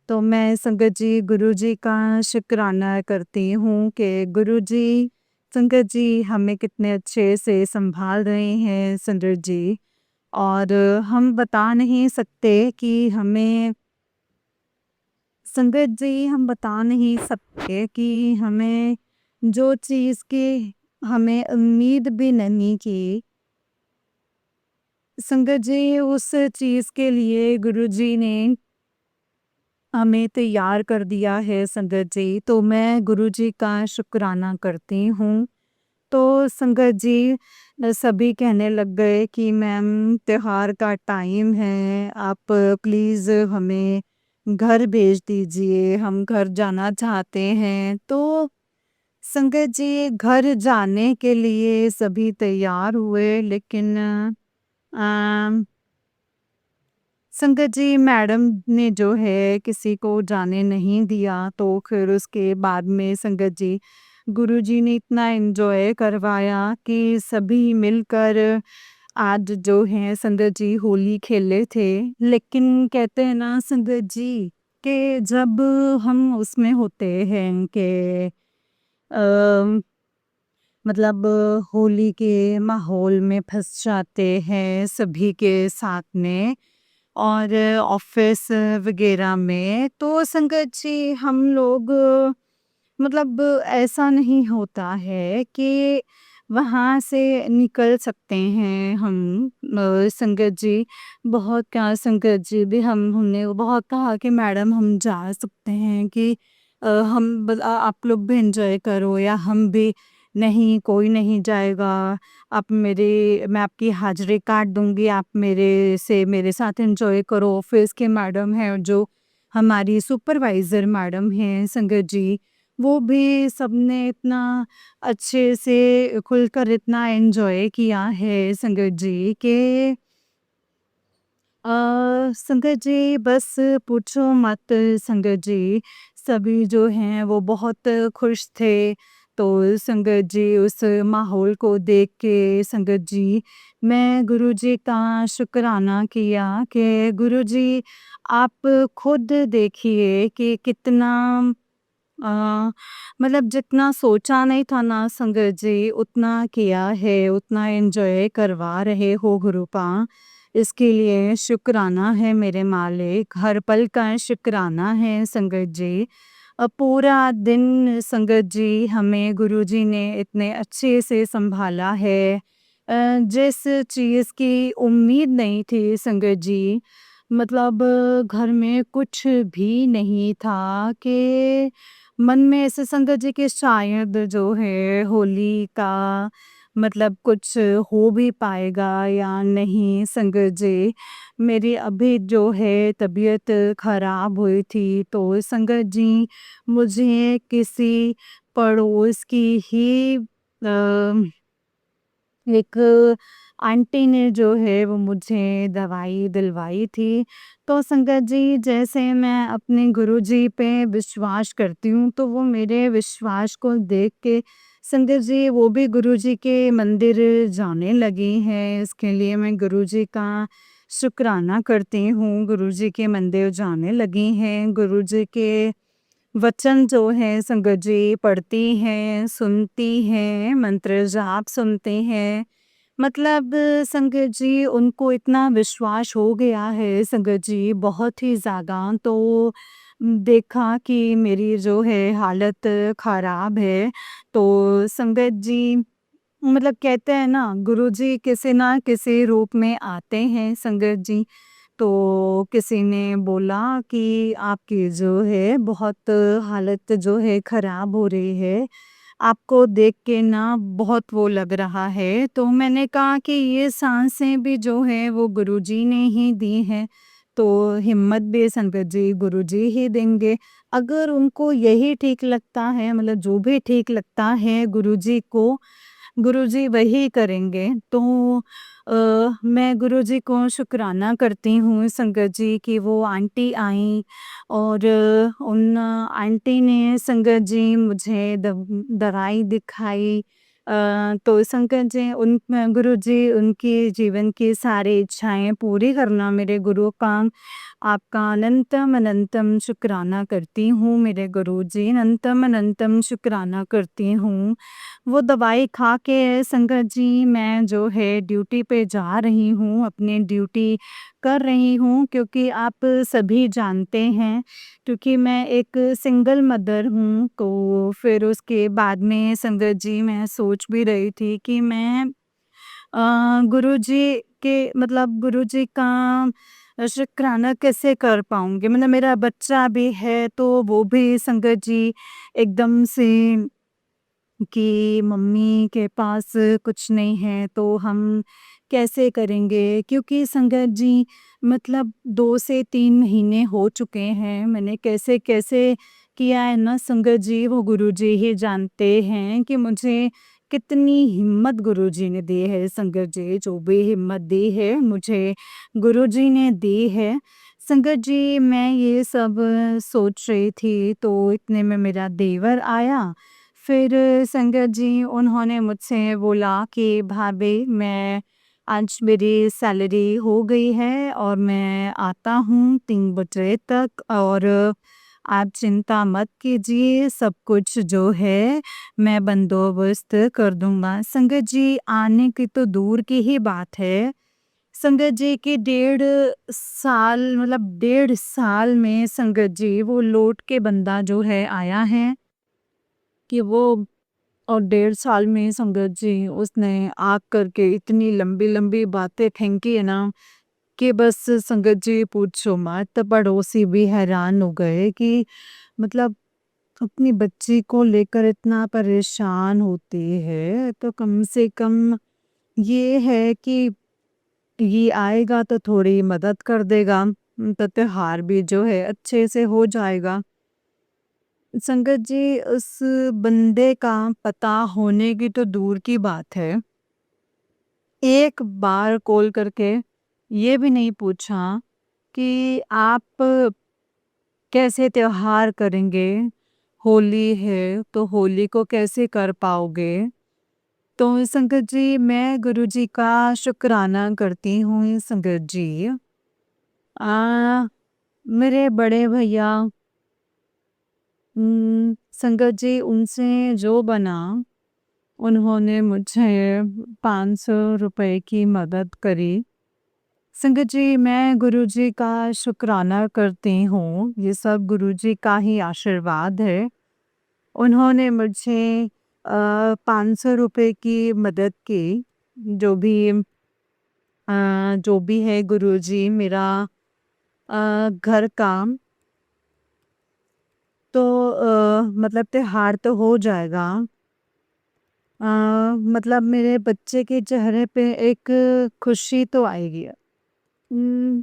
तो मैं संगत जी, गुरुजी का शुक्राना करती हूँ कि गुरुजी, संगत जी हमें कितने अच्छे से संभाल रहे हैं संगत जी। और हम बता नहीं सकते कि हमें, संगत जी हम बता नहीं सकते कि हमें जो चीज़ की हमें उम्मीद भी नहीं की, संगत जी उस चीज़ के लिए गुरुजी ने हमें तैयार कर दिया है संगत जी। तो मैं गुरुजी का शुक्राना करती हूँ। तो संगत जी, सभी कहने लग गए कि मैम त्योहार का टाइम है, आप प्लीज़ हमें घर भेज दीजिए, हम घर जाना चाहते हैं। तो संगत जी, घर जाने के लिए सभी तैयार हुए, लेकिन अ, संगत जी, मैडम ने जो है किसी को जाने नहीं दिया। तो फिर उसके बाद में संगत जी, गुरुजी ने इतना एन्जॉय करवाया कि सभी मिलकर आज जो है संगत जी होली खेले थे। लेकिन कहते हैं ना संगत जी, कि जब हम उसमें होते हैं कि मतलब होली के माहौल में फँस जाते हैं सभी के साथ में, और ऑफिस वगैरह में। तो संगत जी हम लोग मतलब ऐसा नहीं होता है कि वहाँ से निकल सकते हैं हम। संगत जी बहुत कहा, संगत जी भी हमने बहुत कहा कि मैडम हम जा सकते हैं कि आप लोग भी एंजॉय करो या हम भी। नहीं, कोई नहीं जाएगा। मैं आपकी हाजिरी काट दूंगी, आप मेरे साथ एंजॉय करो। ऑफिस के मैडम हैं जो हमारी सुपरवाइजर मैडम हैं संगत जी, वो भी सबने इतना अच्छे से खुलकर इतना एन्जॉय किया है संगत जी कि संगत जी बस पूछो मत संगत जी। सभी जो हैं वो बहुत खुश थे। तो संगत जी उस माहौल को देख के संगत जी मैं गुरुजी का शुक्राना किया कि गुरुजी आप खुद देखिए कि कितना अ, मतलब जितना सोचा नहीं था ना संगत जी उतना किया है, उतना एन्जॉय करवा रहे हो गुरुपा। इसके लिए शुक्राना है मेरे मालिक, हर पल का शुक्राना है संगत जी। पूरा दिन संगत जी हमें गुरुजी ने इतने अच्छे से सँभाला है। जिस चीज़ की उम्मीद नहीं थी संगत जी, मतलब घर में कुछ भी नहीं था कि मन में ऐसे संगत जी कि शायद जो है होली का मतलब कुछ हो भी पाएगा या नहीं संगत जी। मेरी अभी जो है तबीयत खराब हुई थी तो संगत जी मुझे किसी पड़ोस की ही एक आंटी ने जो है वो मुझे दवाई दिलवाई थी। तो संगत जी जैसे मैं अपने गुरुजी पे विश्वास करती हूँ तो वो मेरे विश्वास को देख के संगत जी वो भी गुरुजी के मंदिर जाने लगी हैं। इसके लिए मैं गुरुजी का शुक्राना करती हूँ, गुरुजी के मंदिर जाने लगी हैं। गुरुजी के वचन जो हैं संगत जी पढ़ती हैं, सुनती हैं, मंत्र जाप सुनते हैं। मतलब संगत जी उनको इतना विश्वास हो गया है संगत जी बहुत ही ज़्यादा। तो देखा कि मेरी जो है हालत ख़राब है तो संगत जी मतलब कहते हैं ना गुरुजी किसी ना किसी रूप में आते हैं संगत जी। तो किसी ने बोला कि आपकी जो है बहुत हालत जो है ख़राब हो रही है। आपको देख के ना बहुत वो लग रहा है। तो मैंने कहा कि ये साँसें भी जो हैं वो गुरुजी ने ही दी हैं। तो हिम्मत भी संगत जी गुरुजी ही देंगे। अगर उनको यही ठीक लगता है मतलब जो भी ठीक लगता है गुरुजी को, गुरुजी वही करेंगे। तो मैं गुरुजी को शुक्राना करती हूँ संगत जी कि वो आंटी आईं और उन आंटी ने संगत जी मुझे दवाई दिखाई। तो संगत जी गुरुजी उनकी जीवन की सारी इच्छाएँ पूरी करना मेरे गुरु का आपका अनंतम अनंतम शुक्राना करती हूँ मेरे गुरुजी, अनंतम अनंतम शुक्राना करती हूँ। वो दवाई खा के संगत जी मैं जो है ड्यूटी पे जा रही हूँ, अपनी ड्यूटी कर रही हूँ क्योंकि आप सभी जानते हैं क्योंकि मैं एक सिंगल मदर हूँ। तो फिर उसके बाद में संगत जी मैं सोच भी रही थी कि मैं गुरुजी के मतलब गुरुजी का शुक्राना कैसे कर पाऊँगी? मतलब मेरा बच्चा भी है तो वो भी संगत जी एकदम से कि मम्मी के पास कुछ नहीं है तो हम कैसे करेंगे? क्योंकि संगत जी मतलब 2 से 3 महीने हो चुके हैं। मैंने कैसे-कैसे किया है ना संगत जी वो गुरुजी ही जानते हैं कि मुझे कितनी हिम्मत गुरुजी ने दी है संगत जी। जो भी हिम्मत दी है मुझे गुरुजी ने दी है। संगत जी मैं ये सब सोच रही थी तो इतने में मेरा देवर आया। फिर संगत जी उन्होंने मुझसे बोला कि भाभी मैं आज मेरी सैलरी हो गई है और मैं आता हूँ 3 बजे तक और आप चिंता मत कीजिए, सब कुछ जो है मैं बंदोबस्त कर दूँगा। संगत जी आने की तो दूर की ही बात है, संगत जी के 1.5 साल मतलब 1.5 साल में संगत जी वो लौट के बंदा जो है आया है कि वो और 1.5 साल में संगत जी उसने आ करके इतनी लंबी-लंबी बातें फेंकी है ना कि बस संगत जी पूछो मत। तो पड़ोसी भी हैरान हो गए कि मतलब अपनी बच्ची को लेकर इतना परेशान होती है तो कम से कम ये है कि ये आएगा तो थोड़ी मदद कर देगा, तो त्योहार भी जो है अच्छे से हो जाएगा। संगत जी उस बंदे का पता होने की तो दूर की बात है, एक बार कॉल करके ये भी नहीं पूछा कि आप कैसे त्योहार करेंगे? होली है तो होली को कैसे कर पाओगे? तो संगत जी मैं गुरुजी का शुक्राना करती हूँ संगत जी। मेरे बड़े भैया संगत जी उनसे जो बना उन्होंने मुझे 500 रुपए की मदद करी। संगत जी मैं गुरुजी का शुक्राना करती हूँ, ये सब गुरुजी का ही आशीर्वाद है। उन्होंने मुझे 500 रुपए की मदद की, जो भी जो भी है गुरुजी मेरा घर का तो मतलब त्योहार तो हो जाएगा। अ, मतलब मेरे बच्चे के चेहरे पे एक खुशी तो आएगी। उम,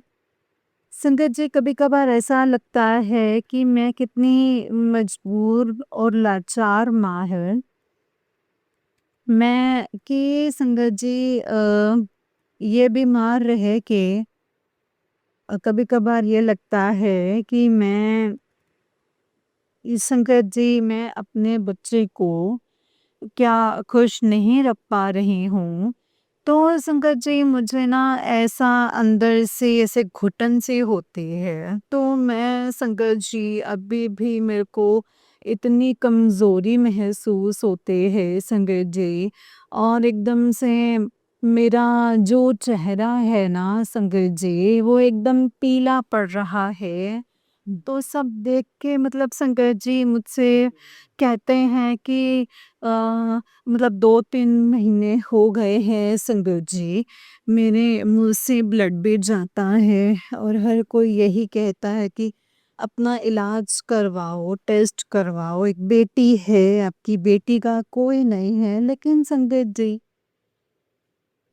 संगत जी कभी-कभार ऐसा लगता है कि मैं कितनी मजबूर और लाचार माँ है। मैं कि संगत जी ये बीमार रह के कभी-कभार ये लगता है कि संगत जी मैं अपने बच्चे को क्या खुश नहीं रख पा रही हूँ। तो संगत जी मुझे ना ऐसा अंदर से ऐसे घुटन सी होती है। तो मैं संगत जी अभी भी मेरे को इतनी कमज़ोरी महसूस होते है संगत जी और एकदम से मेरा जो चेहरा है ना संगत जी वो एकदम पीला पड़ रहा है। तो सब देख के मतलब संगत जी मुझसे कहते हैं कि मतलब 2-3 महीने हो गए हैं संगत जी, मेरे मुँह से ब्लड भी जाता है और हर कोई यही कहता है कि अपना इलाज करवाओ, टेस्ट करवाओ, एक बेटी है, आपकी बेटी का कोई नहीं है। लेकिन संगत जी,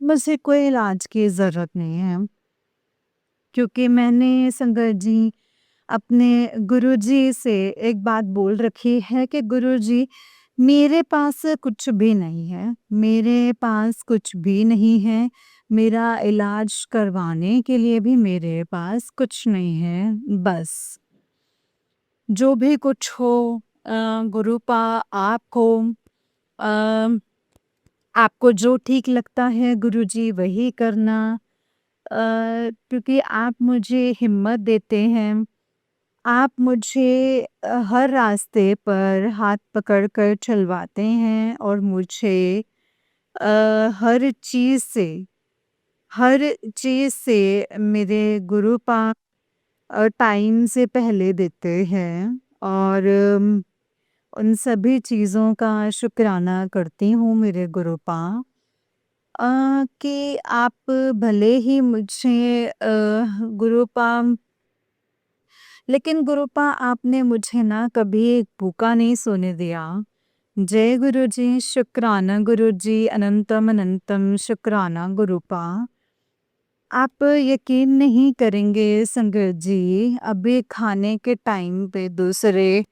मुझे कोई इलाज की ज़रूरत नहीं है, क्योंकि मैंने संगत जी अपने गुरुजी से एक बात बोल रखी है कि गुरुजी मेरे पास कुछ भी नहीं है, मेरे पास कुछ भी नहीं है, मेरा इलाज करवाने के लिए भी मेरे पास कुछ नहीं है, बस जो भी कुछ हो गुरुपा आपको अ, आपको जो ठीक लगता है गुरुजी वही करना। क्योंकि आप मुझे हिम्मत देते हैं, आप मुझे हर रास्ते पर हाथ पकड़ कर चलवाते हैं और मुझे हर चीज़ से हर चीज़ से मेरे गुरु पाक टाइम से पहले देते हैं और उन सभी चीज़ों का शुक्राना करती हूँ मेरे गुरु पाक कि आप भले ही मुझे गुरु पाक लेकिन गुरुपा आपने मुझे ना कभी भूखा नहीं सोने दिया। जय गुरुजी, शुक्राना गुरुजी, अनंतम अनंतम शुक्राना गुरुपा। आप यकीन नहीं करेंगे संगत जी, अभी खाने के टाइम पे दूसरे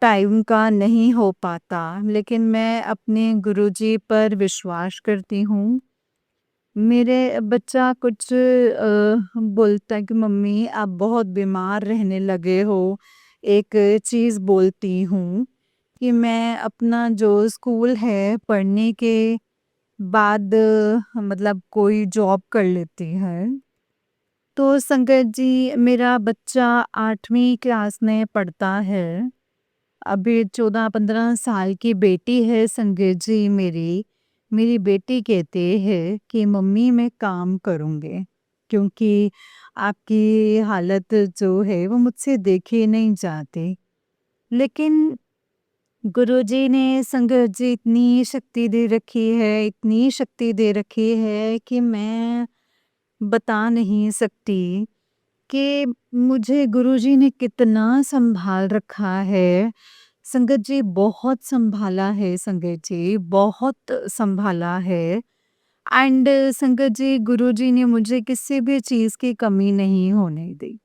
टाइम का नहीं हो पाता, लेकिन मैं अपने गुरुजी पर विश्वास करती हूँ। मेरे बच्चा कुछ बोलता है कि मम्मी आप बहुत बीमार रहने लगे हो। एक चीज़ बोलती हूँ कि मैं अपना जो स्कूल है पढ़ने के बाद मतलब कोई जॉब कर लेती है। तो संगत जी मेरा बच्चा 8वीं क्लास में पढ़ता है। अभी 14-15 साल की बेटी है संगत जी मेरी। मेरी बेटी कहती है कि मम्मी मैं काम करूँगी। क्योंकि आपकी हालत जो है वो मुझसे देखी नहीं जाती। लेकिन गुरुजी ने संगत जी इतनी शक्ति दे रखी है, इतनी शक्ति दे रखी है कि मैं बता नहीं सकती कि मुझे गुरुजी ने कितना सँभाल रखा है। संगत जी बहुत सँभाला है, संगत जी बहुत सँभाला है। एंड संगत जी गुरुजी ने मुझे किसी भी चीज़ की कमी नहीं होने दी।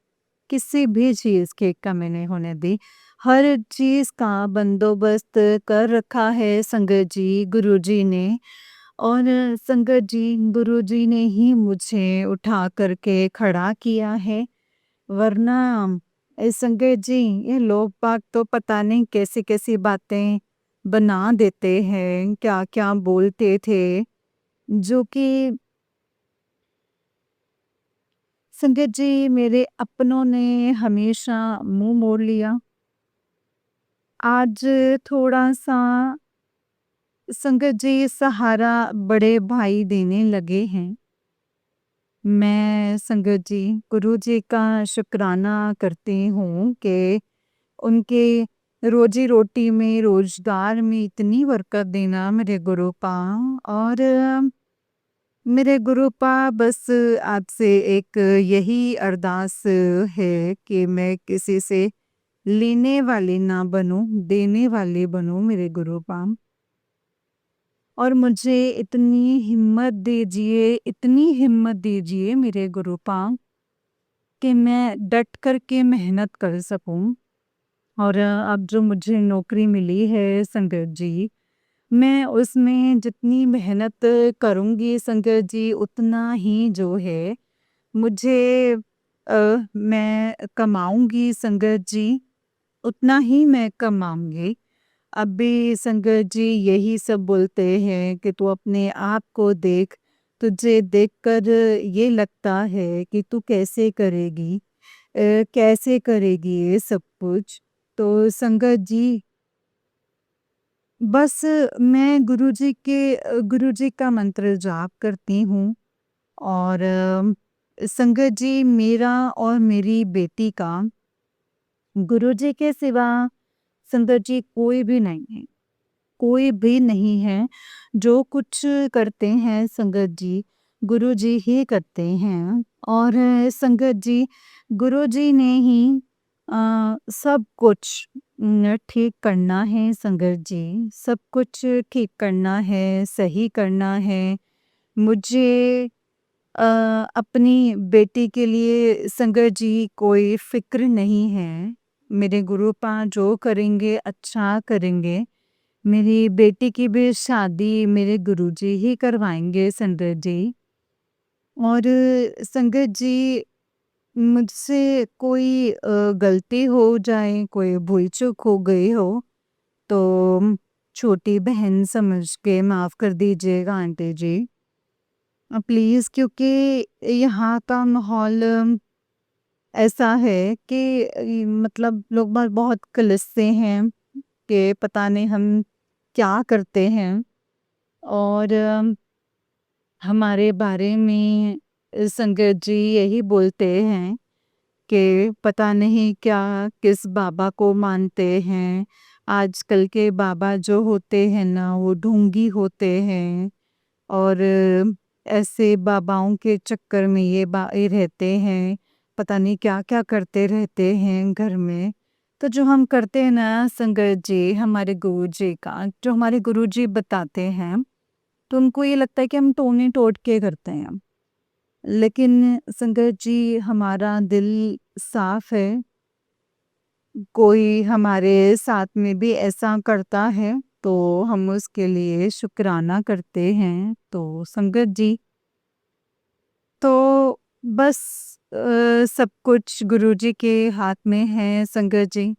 किसी भी चीज़ की कमी नहीं होने दी। हर चीज़ का बंदोबस्त कर रखा है संगत जी गुरुजी ने। और संगत जी गुरुजी ने ही मुझे उठा करके खड़ा किया है। वरना संगत जी ये लोग बाग तो पता नहीं कैसी-कैसी बातें बना देते हैं, क्या-क्या बोलते थे, जो कि संगत जी मेरे अपनों ने हमेशा मुँह मोड़ लिया। आज थोड़ा-सा संगत जी सहारा बड़े भाई देने लगे हैं। मैं संगत जी गुरुजी का शुक्राना करती हूँ कि उनके रोजी-रोटी में, रोज़गार में इतनी बरकत देना मेरे गुरुपा। और मेरे गुरुपा बस आपसे एक यही अरदास है कि मैं किसी से लेने वाली ना बनूँ, देने वाली बनूँ मेरे गुरुपा। और मुझे इतनी हिम्मत दीजिए, इतनी हिम्मत दीजिए मेरे गुरुपा कि मैं डट कर के मेहनत कर सकूँ। और अब जो मुझे नौकरी मिली है संगत जी, मैं उसमें जितनी मेहनत करूँगी संगत जी उतना ही जो है मुझे मैं कमाऊँगी संगत जी, उतना ही मैं कमाऊँगी। अभी संगत जी यही सब बोलते हैं कि तू अपने आप को देख, तुझे देखकर ये लगता है कि तू कैसे करेगी, कैसे करेगी ये सब कुछ। तो संगत जी बस मैं गुरुजी का मंत्र जाप करती हूँ। और संगत जी मेरा और मेरी बेटी का गुरुजी के सिवा संगत जी कोई भी नहीं है। कोई भी नहीं है। जो कुछ करते हैं संगत जी, गुरुजी ही करते हैं। और संगत जी, गुरुजी ने ही सब कुछ ठीक करना है संगत जी। सब कुछ ठीक करना है, सही करना है। मुझे अ, अपनी बेटी के लिए संगत जी कोई फ़िक्र नहीं है। मेरे गुरुपा जो करेंगे अच्छा करेंगे। मेरी बेटी की भी शादी मेरे गुरुजी ही करवाएँगे संगत जी। और संगत जी मुझसे कोई गलती हो जाए, कोई भूल-चूक हो गई हो, तो छोटी बहन समझ के माफ़ कर दीजिएगा आंटी जी। प्लीज़, क्योंकि यहाँ का माहौल ऐसा है कि मतलब लोग बाग बहुत कलस्ते हैं कि पता नहीं हम क्या करते हैं। और हमारे बारे में संगत जी यही बोलते हैं कि पता नहीं क्या किस बाबा को मानते हैं। आजकल के बाबा जो होते हैं ना वो ढोंगी होते हैं। और ऐसे बाबाओं के चक्कर में ये रहते हैं। पता नहीं क्या-क्या करते रहते हैं घर में। तो जो हम करते हैं ना संगत जी हमारे गुरुजी का, जो हमारे गुरुजी बताते हैं, तो उनको ये लगता है कि हम टोने-टोटके करते हैं। लेकिन संगत जी हमारा दिल साफ है। कोई हमारे साथ में भी ऐसा करता है तो हम उसके लिए शुक्राना करते हैं। तो संगत जी तो बस सब कुछ गुरुजी के हाथ में है संगत जी।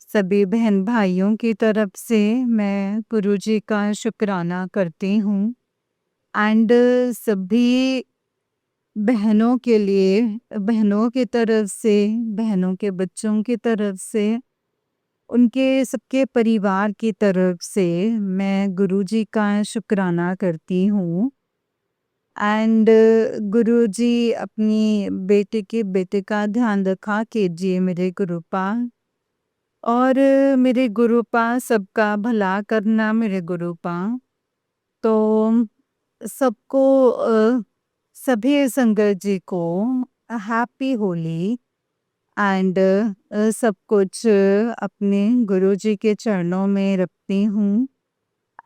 सभी बहन-भाइयों की तरफ से मैं गुरुजी का शुक्राना करती हूँ। एंड सभी बहनों के लिए, बहनों की तरफ से, बहनों के बच्चों की तरफ से, उनके सबके परिवार की तरफ से मैं गुरुजी का शुक्राना करती हूँ। एंड गुरुजी अपनी बेटे का ध्यान रखा कीजिए मेरे गुरुपा। और मेरे गुरुपा सबका भला करना मेरे गुरुपा। तो सबको सभी संगत जी को हैप्पी होली। एंड सब कुछ अपने गुरुजी के चरणों में रखती हूँ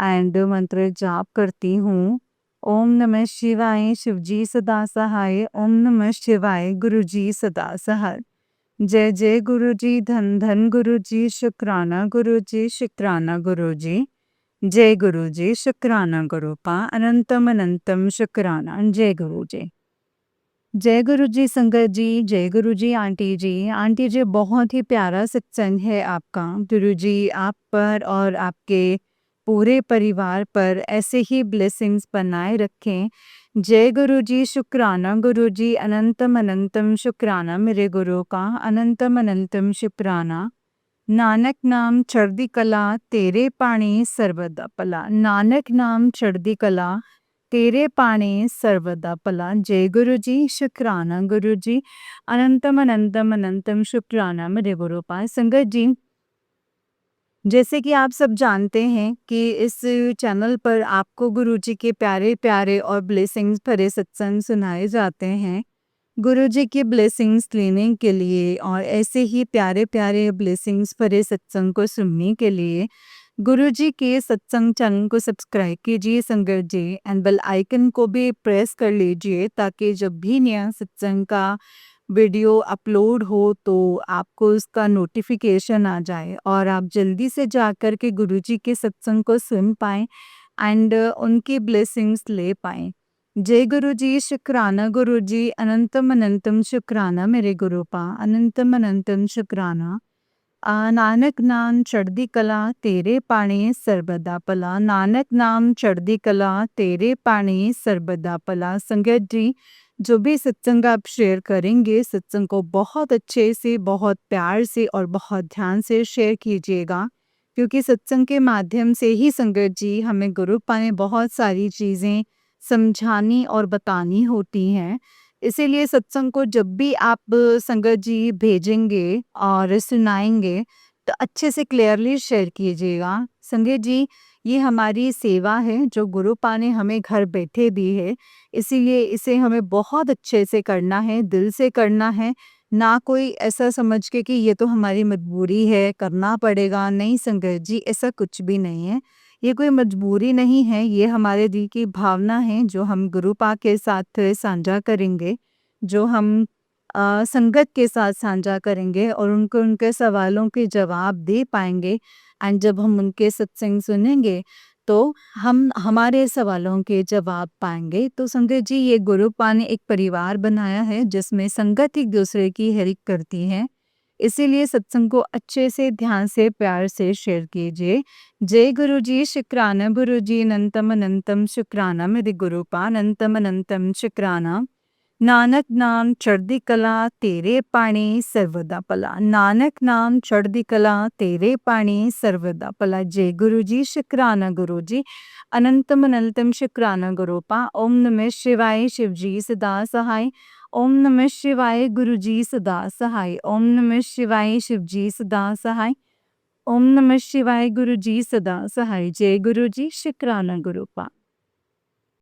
एंड मंत्र जाप करती हूँ। ओम नमः शिवाय शिवजी सदा सहाय। ओम नमः शिवाय गुरुजी सदा सहाय। जय जय गुरुजी धन धन गुरुजी शुक्राना गुरुजी शुक्राना गुरुजी। जय गुरुजी शुक्राना गुरुपा अनंतम अनंतम शुक्राना। जय गुरुजी। जय गुरुजी संगत जी, जय गुरुजी आंटी जी। आंटी जी बहुत ही प्यारा सत्संग है आपका। गुरुजी आप पर और आपके पूरे परिवार पर ऐसे ही ब्लेसिंग्स बनाए रखें। जय गुरुजी शुक्राना गुरुजी अनंतम अनंतम शुक्राना मेरे गुरु का अनंतम अनंतम शुक्राना। नानक नाम चढ़दी कला तेरे पाणी सर्वदा भला। नानक नाम चढ़दी कला तेरे पाणी सर्वदा भला। जय गुरु जी शुक्राना गुरु जी अनंतम अनंतम अनंतम शुक्राना मेरे गुरु पास। संगत जी जैसे कि आप सब जानते हैं कि इस चैनल पर आपको गुरु जी के प्यारे प्यारे और ब्लेसिंग्स भरे सत्संग सुनाए जाते हैं। गुरु जी की ब्लेसिंग्स लेने के लिए और ऐसे ही प्यारे प्यारे ब्लेसिंग्स भरे सत्संग को सुनने के लिए गुरु जी के सत्संग चैनल को सब्सक्राइब कीजिए संगत जी एंड बेल आइकन को भी प्रेस कर लीजिए ताकि जब भी नया सत्संग का वीडियो अपलोड हो तो आपको उसका नोटिफिकेशन आ जाए और आप जल्दी से जाकर के गुरु जी के सत्संग को सुन पाएँ एंड उनकी ब्लेसिंग्स ले पाएँ। जय गुरु जी शुक्राना गुरु जी अनंतम अनंतम शुक्राना मेरे गुरुपा अनंतम अनंतम शुक्राना। नानक नाम चढ़दी कला तेरे पाणी सर्वदा भला। नानक नाम चढ़दी कला तेरे पाणी सर्वदा भला। संगत जी जो भी सत्संग आप शेयर करेंगे सत्संग को बहुत अच्छे से बहुत प्यार से और बहुत ध्यान से शेयर कीजिएगा क्योंकि सत्संग के माध्यम से ही संगत जी हमें गुरु पाने बहुत सारी चीज़ें समझानी और बतानी होती हैं। इसीलिए सत्संग को जब भी आप संगत जी भेजेंगे और सुनाएंगे तो अच्छे से क्लियरली शेयर कीजिएगा। संगत जी ये हमारी सेवा है जो गुरु पाने हमें घर बैठे दी है, इसीलिए इसे हमें बहुत अच्छे से करना है, दिल से करना है, ना कोई ऐसा समझ के कि ये तो हमारी मजबूरी है करना पड़ेगा। नहीं संगत जी ऐसा कुछ भी नहीं है। ये कोई मजबूरी नहीं है, ये हमारे दिल की भावना है जो हम गुरु पा के साथ साझा करेंगे, जो हम संगत के साथ साझा करेंगे और उनको उनके सवालों के जवाब दे पाएंगे। एंड जब हम उनके सत्संग सुनेंगे तो हम हमारे सवालों के जवाब पाएंगे। तो संगत जी ये गुरु पा ने एक परिवार बनाया है जिसमें संगत एक दूसरे की हेल्प करती है। इसीलिए सत्संग को अच्छे से ध्यान से प्यार से शेयर कीजिए। जय गुरु जी शुक्राना गुरु जी अनंतम अनंतम शुक्राना मेरे गुरु पा अनंतम अनंतम शुक्राना। नानक नाम चढ़दी कला तेरे पाणी सर्वदा भला। नानक नाम चढ़दी कला तेरे पाणी सर्वदा भला। जय गुरु जी शुक्राना गुरु जी अनंतम अनंतम शुक्राना गुरु पा। ओम नमः शिवाय शिवजी सदा सहाय। ओम नमः शिवाय गुरु जी सदा सहाय। ओम नमः शिवाय शिवजी सदा सहाय। ओम नमः शिवाय गुरु जी सदा सहाय। जय गुरु जी शुक्राना गुरु पा।